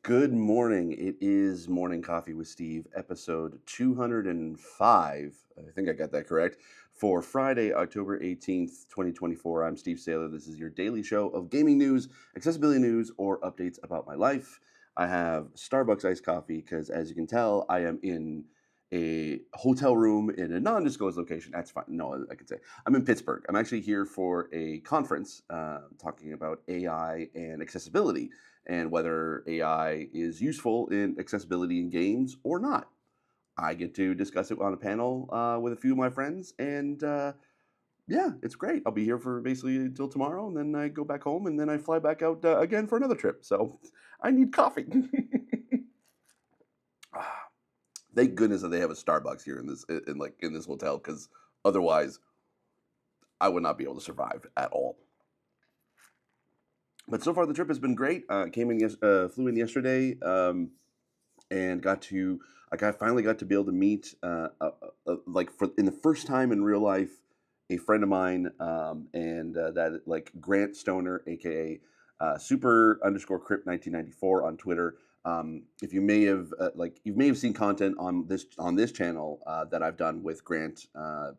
Good morning. It is Morning Coffee with Steve, episode 205. I think I got that correct. For Friday, October 18th, 2024. I'm Steve Saylor. This is your daily show of gaming news, accessibility news, or updates about my life. I have Starbucks iced coffee because, as you can tell, I am in a hotel room in a non-disclosed location. That's fine. No, I can say I'm in Pittsburgh. I'm actually here for a conference talking about AI and accessibility and whether AI is useful in accessibility in games or not. I get to discuss it on a panel with a few of my friends, and yeah, it's great. I'll be here for basically until tomorrow, and then I go back home, and then I fly back out again for another trip. So I need coffee. Ah, thank goodness that they have a Starbucks here in this hotel, because otherwise I would not be able to survive at all. But so far the trip has been great. Flew in yesterday. And finally got to be able to meet like for in the first time in real life a friend of mine, and that like Grant Stoner, aka super underscore crypt 1994 on Twitter. If you may have you may have seen content on this channel that I've done with Grant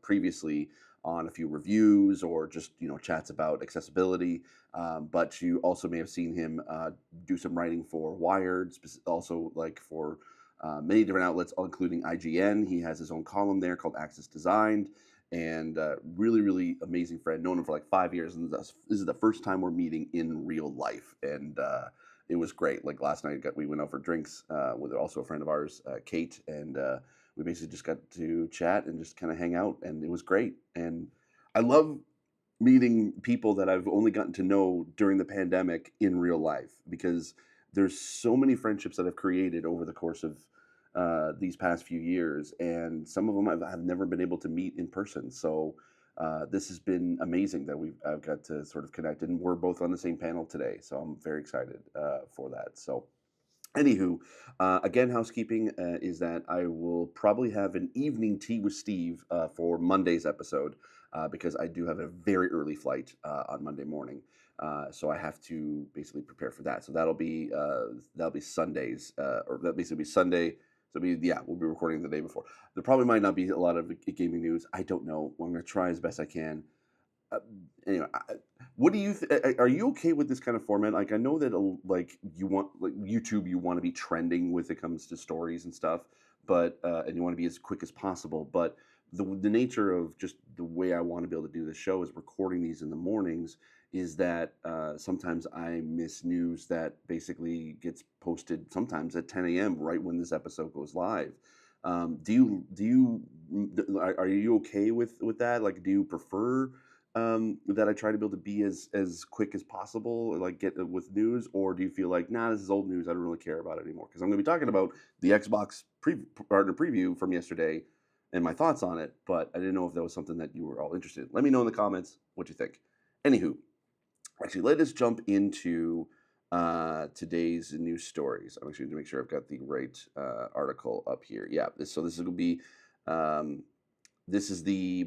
previously on a few reviews or just chats about accessibility. But you also may have seen him do some writing for Wired, also like for many different outlets, including IGN. He has his own column there called Access Designed, and really, really amazing friend. Known him for like 5 years, and this is the first time we're meeting in real life, and it was great. Like last night, we went out for drinks with also a friend of ours, Kate, and we basically just got to chat and just kind of hang out, and it was great. And I love meeting people that I've only gotten to know during the pandemic in real life, because there's so many friendships that I've created over the course of these past few years, and some of them I've never been able to meet in person. So this has been amazing that I've got to sort of connect, and we're both on the same panel today. So I'm very excited for that. So. Anywho, again, housekeeping is that I will probably have an evening tea with Steve for Monday's episode, because I do have a very early flight on Monday morning, so I have to basically prepare for that. So that'll be Sundays, or that basically be Sunday. So we'll be recording the day before. There probably might not be a lot of gaming news. I don't know. I'm going to try as best I can. Uh, anyway, what do you are you okay with this kind of format? Like, I know that like you want, like YouTube, you want to be trending with it comes to stories and stuff, but and you want to be as quick as possible. But the nature of just the way I want to be able to do this show is recording these in the mornings. Is that sometimes I miss news that basically gets posted sometimes at 10 a.m. right when this episode goes live. Are you okay with that? Like, do you prefer that I try to be able to be as quick as possible, or like get with news, or do you feel like, nah, this is old news, I don't really care about it anymore? Because I'm going to be talking about the Xbox partner preview from yesterday and my thoughts on it, but I didn't know if that was something that you were all interested in. Let me know in the comments what you think. Anywho, actually, let us jump into today's news stories. I'm actually going to make sure I've got the right article up here. Yeah, this will be. This is the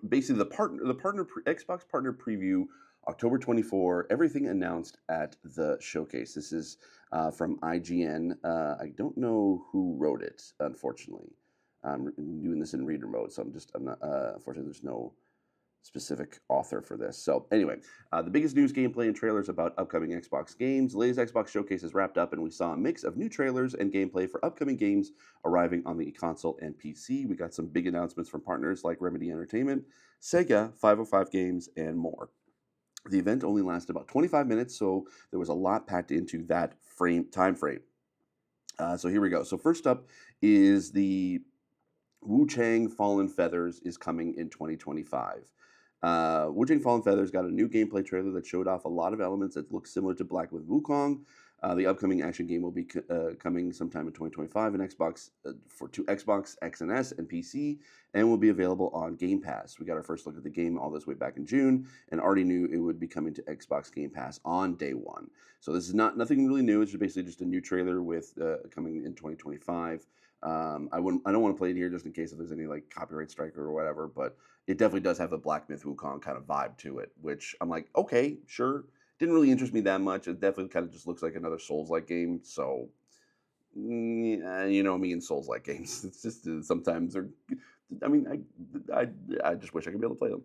basically Xbox partner preview, October 24. Everything announced at the showcase. This is from IGN. I don't know who wrote it, unfortunately. I'm doing this in reader mode, so I'm not. Unfortunately, there's no specific author for this. So anyway, the biggest news, gameplay, and trailers about upcoming Xbox games. The latest Xbox showcase is wrapped up, and we saw a mix of new trailers and gameplay for upcoming games arriving on the console and PC. We got some big announcements from partners like Remedy Entertainment, Sega, 505 Games, and more. The event only lasted about 25 minutes, so there was a lot packed into that time frame. So here we go. So first up is the Wu Chang Fallen Feathers is coming in 2025. Wu Chang Fallen Feathers got a new gameplay trailer that showed off a lot of elements that look similar to Black with Wukong. The upcoming action game will be coming sometime in 2025 and Xbox to Xbox X and S and PC, and will be available on Game Pass. We got our first look at the game all this way back in June, and already knew it would be coming to Xbox Game Pass on day one. So this is nothing really new. It's basically just a new trailer with coming in 2025. I don't want to play it here just in case if there's any like copyright strike or whatever, but it definitely does have a Black Myth Wukong kind of vibe to it, which I'm like, okay, sure. didn't really interest me that much. It definitely kind of just looks like another Souls-like game. So you know me and Souls-like games. It's just sometimes they're. I mean, I just wish I could be able to play them.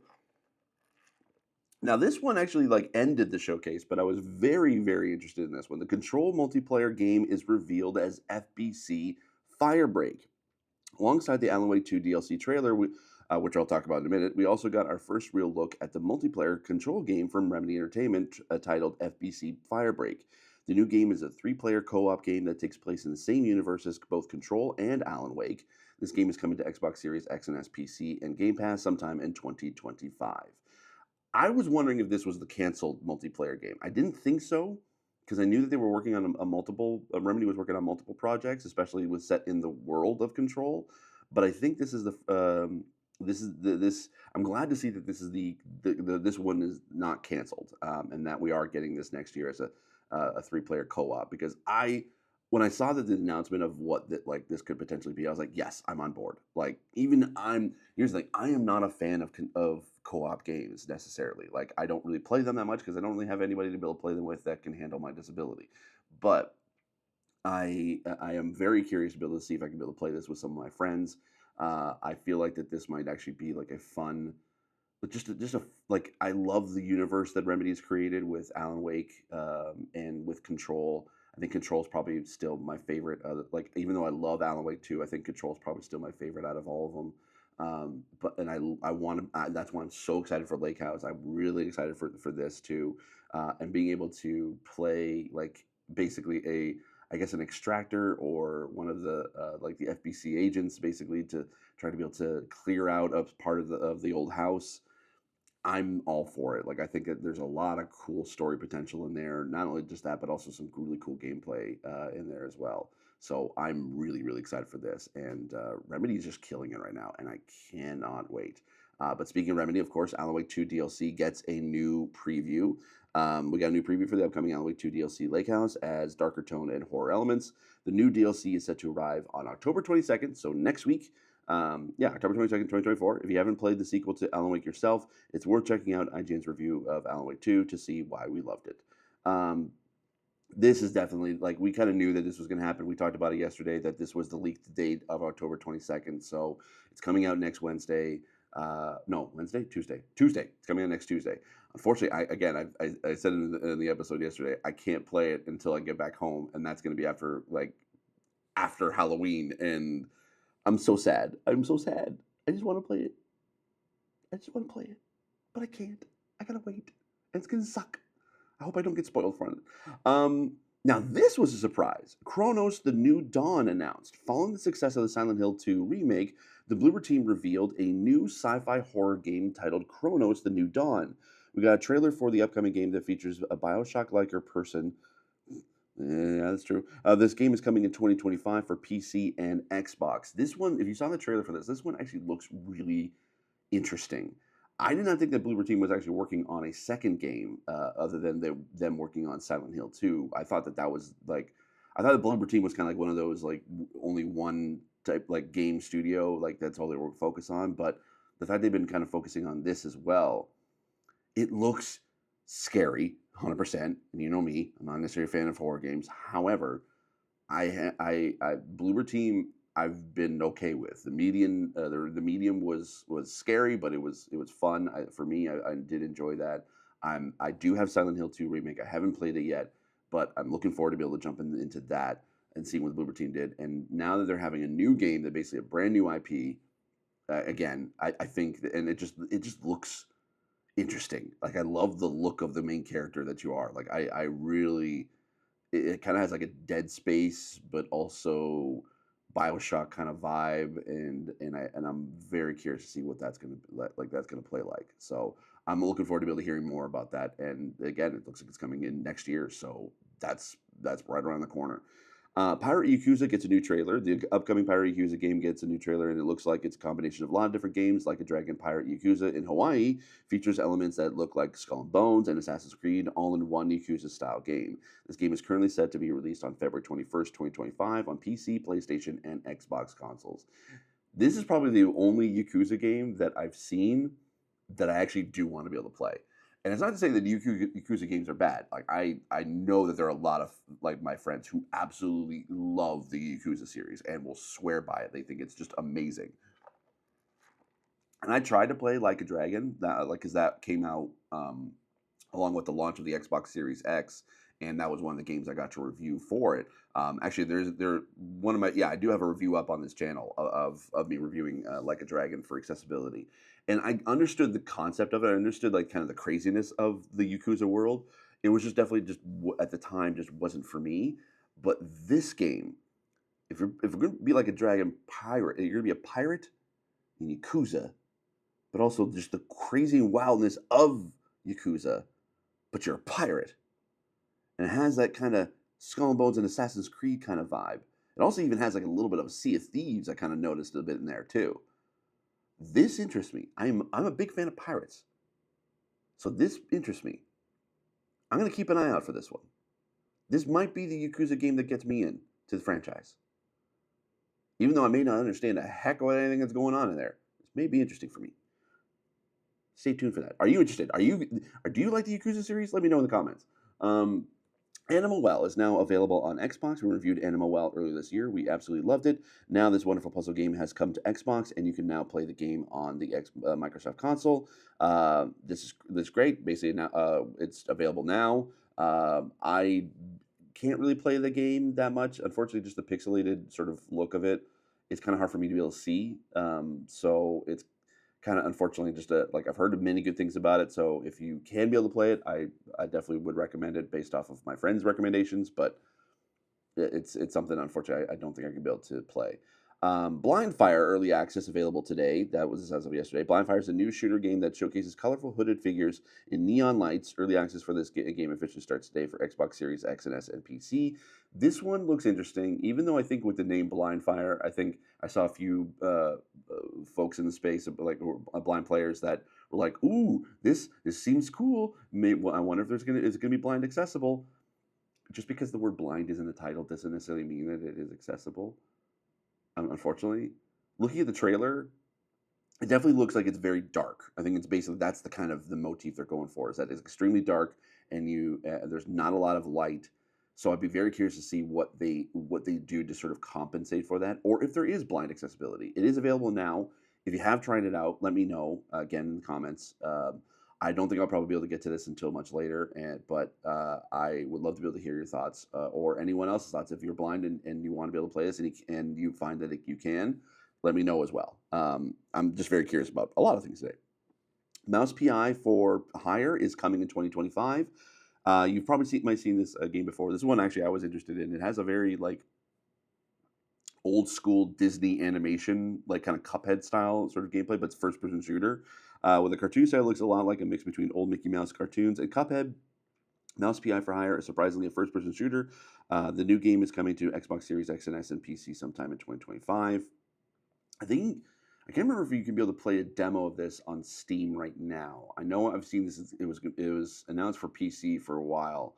Now this one actually like ended the showcase, but I was very interested in this one. The Control multiplayer game is revealed as FBC Firebreak. Alongside the Alan Wake 2 DLC trailer, which I'll talk about in a minute, we also got our first real look at the multiplayer Control game from Remedy Entertainment titled FBC Firebreak. The new game is a 3-player co-op game that takes place in the same universe as both Control and Alan Wake. This game is coming to Xbox Series X and S, PC, and Game Pass sometime in 2025. I was wondering if this was the canceled multiplayer game. I didn't think so because I knew that they were working on Remedy was working on multiple projects, especially with set in the world of Control. But I think this is this. I'm glad to see that this is this one is not canceled, and that we are getting this next year as a 3-player co-op. Because when I saw the announcement of what that like this could potentially be, I was like, yes, I'm on board. Like here's the thing, I am not a fan of co-op games necessarily. Like I don't really play them that much because I don't really have anybody to be able to play them with that can handle my disability. But I am very curious to be able to see if I can be able to play this with some of my friends. I feel like that this might actually be like a fun, but just a like I love the universe that Remedy has created with Alan Wake and with Control. I think Control is probably still my favorite. Like even though I love Alan Wake 2, I think Control is probably still my favorite out of all of them. I want to. That's why I'm so excited for Lake House. I'm really excited for this too, and being able to play like basically I guess an extractor or one of the like the FBC agents, basically to try to be able to clear out a part of the old house. I'm all for it. Like I think that there's a lot of cool story potential in there. Not only just that, but also some really cool gameplay in there as well. So I'm really excited for this, and Remedy is just killing it right now, and I cannot wait. But speaking of Remedy, of course, Alan Wake 2 DLC gets a new preview. We got a new preview for the upcoming Alan Wake 2 DLC Lake House as darker tone and horror elements. The new DLC is set to arrive on October 22nd, so next week. October 22nd, 2024. If you haven't played the sequel to Alan Wake yourself, it's worth checking out IGN's review of Alan Wake 2 to see why we loved it. This is definitely, like, we kind of knew that this was going to happen. We talked about it yesterday, that this was the leaked date of October 22nd. So it's coming out next Wednesday. Tuesday. It's coming out next Tuesday. Unfortunately, I said in the episode yesterday, I can't play it until I get back home. And that's going to be after Halloween. And I'm so sad. I'm so sad. I just want to play it. But I can't. I gotta wait. It's gonna suck. I hope I don't get spoiled from it. Now, this was a surprise. Chronos: The New Dawn announced. Following the success of the Silent Hill 2 remake, the Bloober team revealed a new sci-fi horror game titled Chronos: The New Dawn. We got a trailer for the upcoming game that features a Bioshock-like person. Yeah, that's true. This game is coming in 2025 for PC and Xbox. This one, if you saw the trailer for this one actually looks really interesting. I did not think that Bloober Team was actually working on a second game other than them working on Silent Hill 2. I thought that was like, I thought the Bloober Team was kind of like one of those like only one type like game studio, like that's all they were focused on. But the fact they've been kind of focusing on this as well, it looks scary, 100%. And you know me, I'm not necessarily a fan of horror games. However, Bloober Team, I've been okay with. The medium was scary, but it was fun for me. I did enjoy that. I do have Silent Hill 2 remake. I haven't played it yet, but I'm looking forward to be able to jump into that and see what the Bloober Team did. And now that they're having a new game, that basically a brand new IP, again, I think, and it just looks interesting. Like I love the look of the main character that you are. Like I really, it kind of has like a Dead Space, but also Bioshock kind of vibe, and I'm very curious to see what that's gonna play like. So I'm looking forward to be able to hearing more about that. And again, it looks like it's coming in next year, so that's right around the corner. Pirate Yakuza gets a new trailer. The upcoming Pirate Yakuza game gets a new trailer, and it looks like it's a combination of a lot of different games, like a Dragon Pirate Yakuza in Hawaii, features elements that look like Skull and Bones and Assassin's Creed, all in one Yakuza-style game. This game is currently set to be released on February 21st, 2025 on PC, PlayStation, and Xbox consoles. This is probably the only Yakuza game that I've seen that I actually do want to be able to play. And it's not to say that Yakuza games are bad. Like I know that there are a lot of like my friends who absolutely love the Yakuza series and will swear by it. They think it's just amazing. And I tried to play Like a Dragon, that like because that came out along with the launch of the Xbox Series X, and that was one of the games I got to review for it. Actually, one of my I do have a review up on this channel of me reviewing Like a Dragon for accessibility, and I understood the concept of it. I understood like kind of the craziness of the Yakuza world. It was just definitely just at the time just wasn't for me. But this game, if you're gonna be like a dragon pirate, you're gonna be a pirate in Yakuza, but also just the crazy wildness of Yakuza, but you're a pirate. And it has that kind of Skull and Bones and Assassin's Creed kind of vibe. It also even has like a little bit of Sea of Thieves. I kind of noticed a bit in there too. This interests me. I'm a big fan of pirates, so this interests me. I'm gonna keep an eye out for this one. This might be the Yakuza game that gets me in to the franchise, even though I may not understand a heck of anything that's going on in there. This may be interesting for me. Stay tuned for that. Are you interested? Do you like the Yakuza series? Let me know in the comments. Animal Well is now available on Xbox. We reviewed Animal Well earlier this year. We absolutely loved it. Now this wonderful puzzle game has come to Xbox, and you can now play the game on the Microsoft console. This is great. Basically, now it's available now. I can't really play the game that much. Unfortunately, just the pixelated sort of look of it, it's kind of hard for me to be able to see. So it's kind of unfortunately just like I've heard many good things about it. So if you can be able to play it, I definitely would recommend it based off of my friends' recommendations. But it's something unfortunately I don't think I can be able to play. Blindfire early access available today. That was as of yesterday. Blindfire is a new shooter game that showcases colorful hooded figures in neon lights. Early access for this game officially starts today for Xbox Series X and S and PC. This one looks interesting, even though I think with the name Blindfire, I think I saw a few folks in the space, like blind players, that were like, "Ooh, this seems cool. I wonder if is it gonna be blind accessible." Just because the word blind is in the title doesn't necessarily mean that it is accessible. Unfortunately, looking at the trailer, it definitely looks like it's very dark. I think it's basically that's the kind of the motif they're going for, is that it's extremely dark and there's not a lot of light. So I'd be very curious to see what they do to sort of compensate for that, or if there is blind accessibility. It is available now. If you have tried it out, let me know again in the comments. I don't think I'll probably be able to get to this until much later, but I would love to be able to hear your thoughts or anyone else's thoughts. If you're blind and you want to be able to play this and you find that you can, let me know as well. I'm just very curious about a lot of things today. Mouse PI for Hire is coming in 2025. You've probably might seen this game before. This one actually I was interested in. It has a very like old school Disney animation, like kind of Cuphead style sort of gameplay, but it's first person shooter. With a cartoon style, it looks a lot like a mix between old Mickey Mouse cartoons and Cuphead. Mouse PI for Hire is surprisingly a first person shooter. The new game is coming to Xbox Series X and S and PC sometime in 2025. I can't remember if you can be able to play a demo of this on Steam right now. I know I've seen this. It was announced for PC for a while,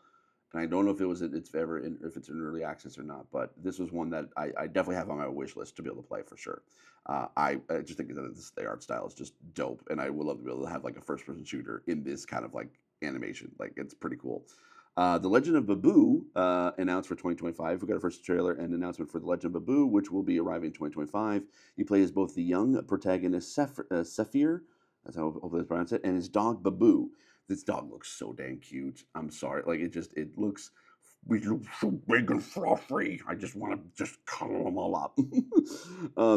and I don't know if if it's in early access or not. But this was one that I definitely have on my wish list to be able to play for sure. I just think that the art style is just dope, and I would love to be able to have like a first person shooter in this kind of like animation. Like it's pretty cool. The Legend of Baboo announced for 2025. We got a first trailer and announcement for The Legend of Baboo, which will be arriving in 2025. You play as both the young protagonist Sephir, that's how hopefully that's pronounced it, and his dog Baboo. This dog looks so dang cute. I'm sorry, like it looks so big and fluffy. I just want to just cuddle them all up.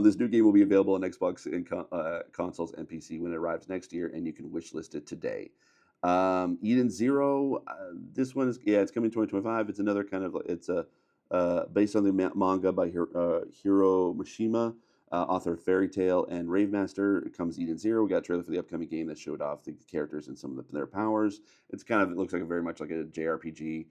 This new game will be available on Xbox and consoles and PC when it arrives next year, and you can wishlist it today. Eden Zero, this one is it's coming 2025. It's another kind of it's based on the manga by Hiro Mishima, author of Fairy Tail and Rave Master. It comes Eden Zero. We got a trailer for the upcoming game that showed off the characters and some of their powers. It looks like very much like a JRPG.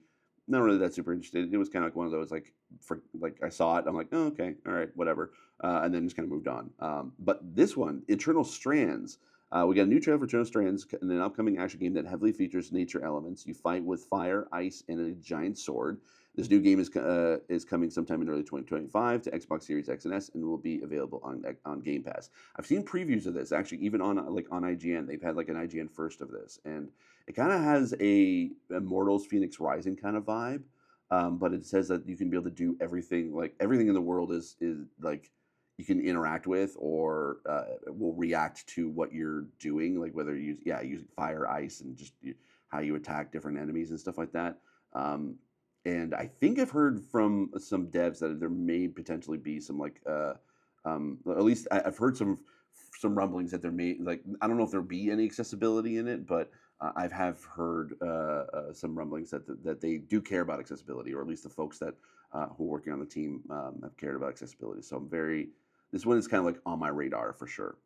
Not really that super interested. It was kind of like one of those I saw it. I'm like, oh, okay, all right, whatever, and then just kind of moved on. But this one, Eternal Strands. We got a new trailer for Eternal Strands and an upcoming action game that heavily features nature elements. You fight with fire, ice, and a giant sword. This new game is coming sometime in early 2025 to Xbox Series X and S, and will be available on Game Pass. I've seen previews of this actually, even on IGN. They've had like an IGN first of this, and It kind of has a Immortals Phoenix Rising kind of vibe, but it says that you can be able to do everything. Like everything in the world is like you can interact with or will react to what you're doing, like whether you using fire, ice, and just how you attack different enemies and stuff like that. Um, and I think I've heard from some devs that there may potentially be some like at least I've heard some rumblings that there may like I don't know if there'll be any accessibility in it, but I've have heard some rumblings that they do care about accessibility, or at least the folks that who are working on the team have cared about accessibility. So I'm very this one is kind of like on my radar for sure.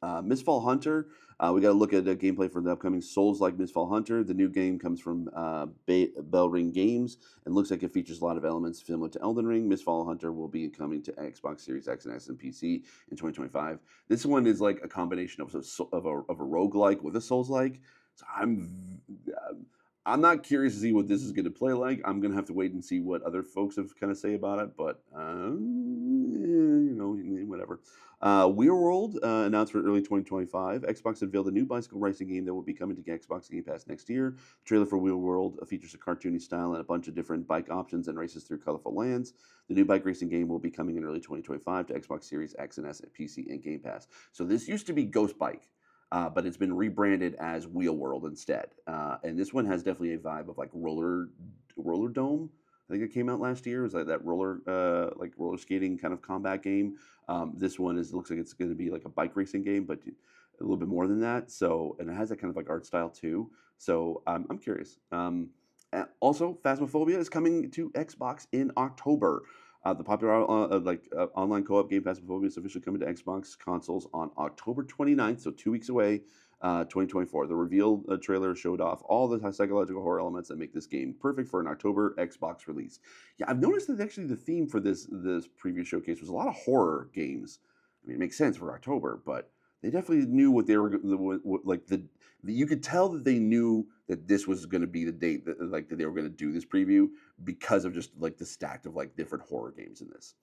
Mistfall Hunter, we got to look at gameplay for the upcoming Souls-like Mistfall Hunter. The new game comes from Bell Ring Games and looks like it features a lot of elements similar to Elden Ring. Mistfall Hunter will be coming to Xbox Series X and S and PC in 2025. This one is like a combination of a roguelike with a Souls-like. So I'm not curious to see what this is going to play like. I'm going to have to wait and see what other folks have kind of say about it, but whatever. Wheel World announced for early 2025. Xbox unveiled a new bicycle racing game that will be coming to Xbox Game Pass next year. The trailer for Wheel World features a cartoony style and a bunch of different bike options and races through colorful lands. The new bike racing game will be coming in early 2025 to Xbox Series X and S, PC, and Game Pass. So this used to be Ghost Bike. But it's been rebranded as Wheel World instead. And this one has definitely a vibe of like Roller Dome. I think it came out last year. It was like that roller skating kind of combat game. This one looks like it's going to be like a bike racing game, but a little bit more than that. So, and it has that kind of like art style too. So I'm curious. Also, Phasmophobia is coming to Xbox in October. The popular online co-op game Phasmophobia is officially coming to Xbox consoles on October 29th, so 2 weeks away, 2024. The reveal trailer showed off all the psychological horror elements that make this game perfect for an October Xbox release. Yeah, I've noticed that actually the theme for this previous showcase was a lot of horror games. I mean, it makes sense for October, but they definitely knew what they were like. You could tell that they knew that this was going to be the date that they were going to do this preview because of just like the stack of like different horror games in this.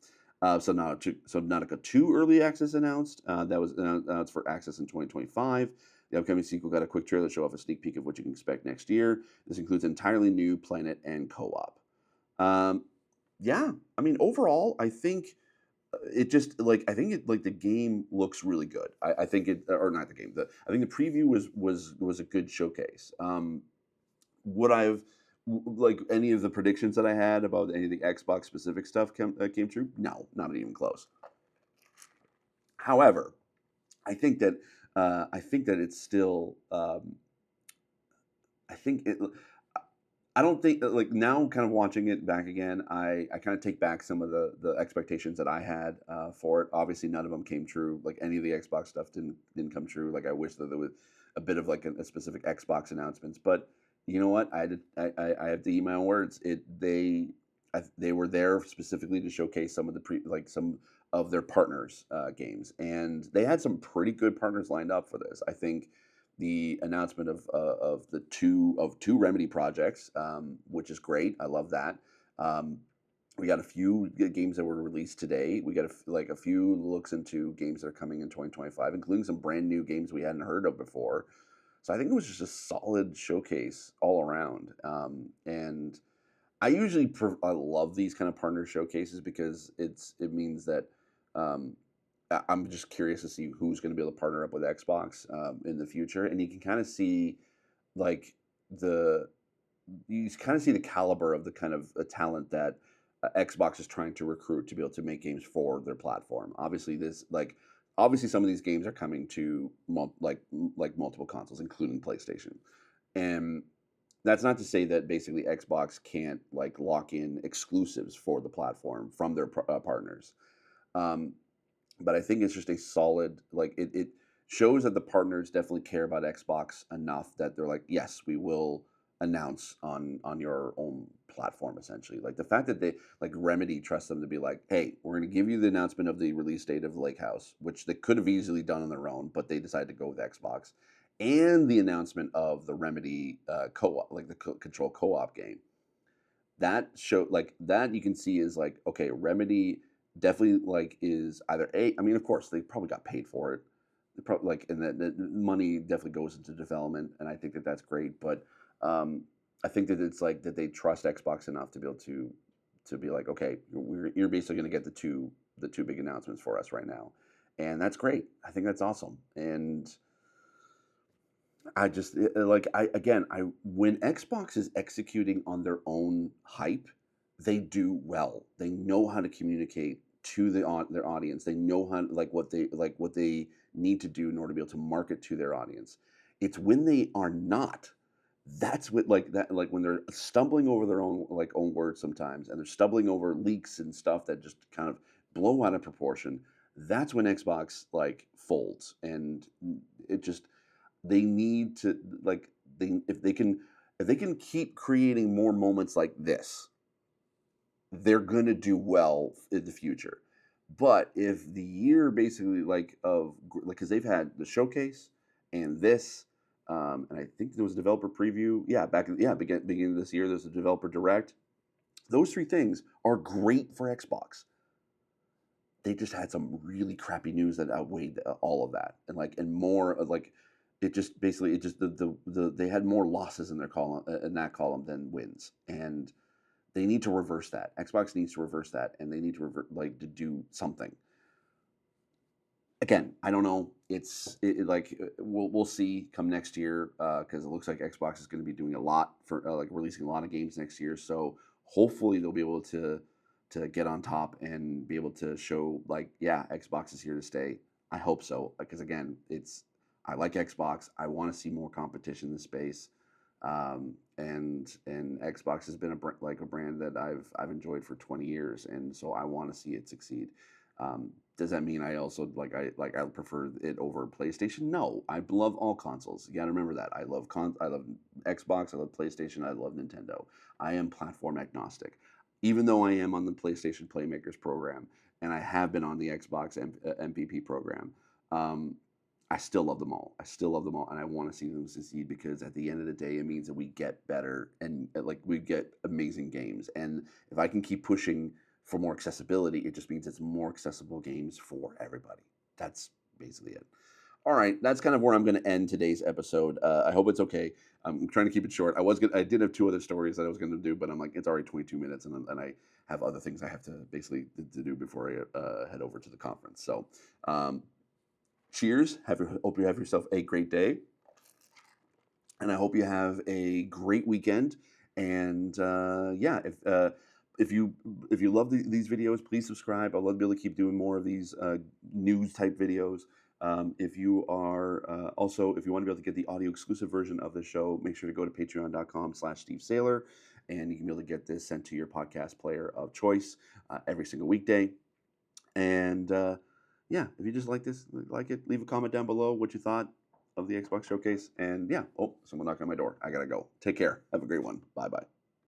So Nautica 2 early access announced. That was announced for access in 2025. The upcoming sequel got a quick trailer to show off a sneak peek of what you can expect next year. This includes an entirely new planet and co-op. Yeah, I mean overall, I think it just like I think it like the game looks really good. I think it or not the game. I think the preview was a good showcase. Would I've like any of the predictions that I had about any of the Xbox specific stuff came true? No, not even close. However, I think that it's still. I think it. I don't think that, like now, kind of watching it back again, I kind of take back some of the expectations that I had for it. Obviously, none of them came true. Like any of the Xbox stuff didn't come true. Like I wish that there was a bit of like a specific Xbox announcements. But you know what? I have to eat my own words. They were there specifically to showcase some of some of their partners games, and they had some pretty good partners lined up for this. I think the announcement of two Remedy projects, which is great. I love that. We got a few games that were released today. We got a few looks into games that are coming in 2025, including some brand new games we hadn't heard of before. So I think it was just a solid showcase all around. And I usually I love these kind of partner showcases because it means that I'm just curious to see who's going to be able to partner up with Xbox in the future, and you can kind of see like the you kind of see the caliber of the kind of talent that Xbox is trying to recruit to be able to make games for their platform. Obviously some of these games are coming to multiple consoles, including PlayStation, and that's not to say that basically Xbox can't like lock in exclusives for the platform from their partners. Um, but I think it's just a solid it shows that the partners definitely care about Xbox enough that they're like, yes, we will announce on your own platform essentially. Like the fact that they like Remedy trusts them to be like, hey, we're going to give you the announcement of the release date of Lake House, which they could have easily done on their own, but they decided to go with Xbox, and the announcement of the Remedy co-op, like the Control co-op game. That show like that you can see is like, okay, Remedy definitely like is either I mean, of course they probably got paid for it. like, and that money definitely goes into development, and I think that that's great. But I think that it's like that they trust Xbox enough to be able to be like, okay, you're basically going to get the two big announcements for us right now, and that's great. I think that's awesome, and I just like I again I when Xbox is executing on their own hype, they do well. They know how to communicate to their audience. They know how what they need to do in order to be able to market to their audience. It's when they are not. That's what like that like when they're stumbling over their own words sometimes, and they're stumbling over leaks and stuff that just kind of blow out of proportion. That's when Xbox like folds, and it just they need to like they if they can keep creating more moments like this, they're gonna do well in the future. But if the year basically like because they've had the showcase and this, and I think there was a developer preview. Yeah, beginning of this year, there's a developer direct. Those three things are great for Xbox. They just had some really crappy news that outweighed all of that, and more of like it just basically it just they had more losses in their column in that column than wins, and they need to reverse that. Xbox needs to reverse that, and they need to to do something. Again, I don't know. We'll see come next year because it looks like Xbox is going to be doing a lot for like releasing a lot of games next year. So hopefully they'll be able to get on top and be able to show like, yeah, Xbox is here to stay. I hope so because again, I like Xbox. I want to see more competition in the space, and Xbox has been a brand that I've enjoyed for 20 years, and so I want to see it succeed. Does that mean I also I prefer it over PlayStation? No, I love all consoles. You got to remember that I love Xbox, I love PlayStation, I love Nintendo. I am platform agnostic, even though I am on the PlayStation Playmakers program and I have been on the Xbox MVP program. Um, I still love them all. I still love them all, and I want to see them succeed because at the end of the day, it means that we get better and like we get amazing games. And if I can keep pushing for more accessibility, it just means it's more accessible games for everybody. That's basically it. All right, that's kind of where I'm going to end today's episode. I hope it's okay. I'm trying to keep it short. I did have two other stories that I was going to do, but I'm like, it's already 22 minutes, and I have other things I have to basically to do before I head over to the conference. So. Cheers. Hope you have yourself a great day. And I hope you have a great weekend. And yeah, if you love these videos, please subscribe. I'd love to be able to keep doing more of these news type videos. If you are also if you want to be able to get the audio exclusive version of the show, make sure to go to patreon.com/Steve Saylor, and you can be able to get this sent to your podcast player of choice every single weekday. And yeah, if you just like it, leave a comment down below what you thought of the Xbox showcase. And yeah, oh, someone knocked on my door. I gotta go. Take care. Have a great one. Bye bye.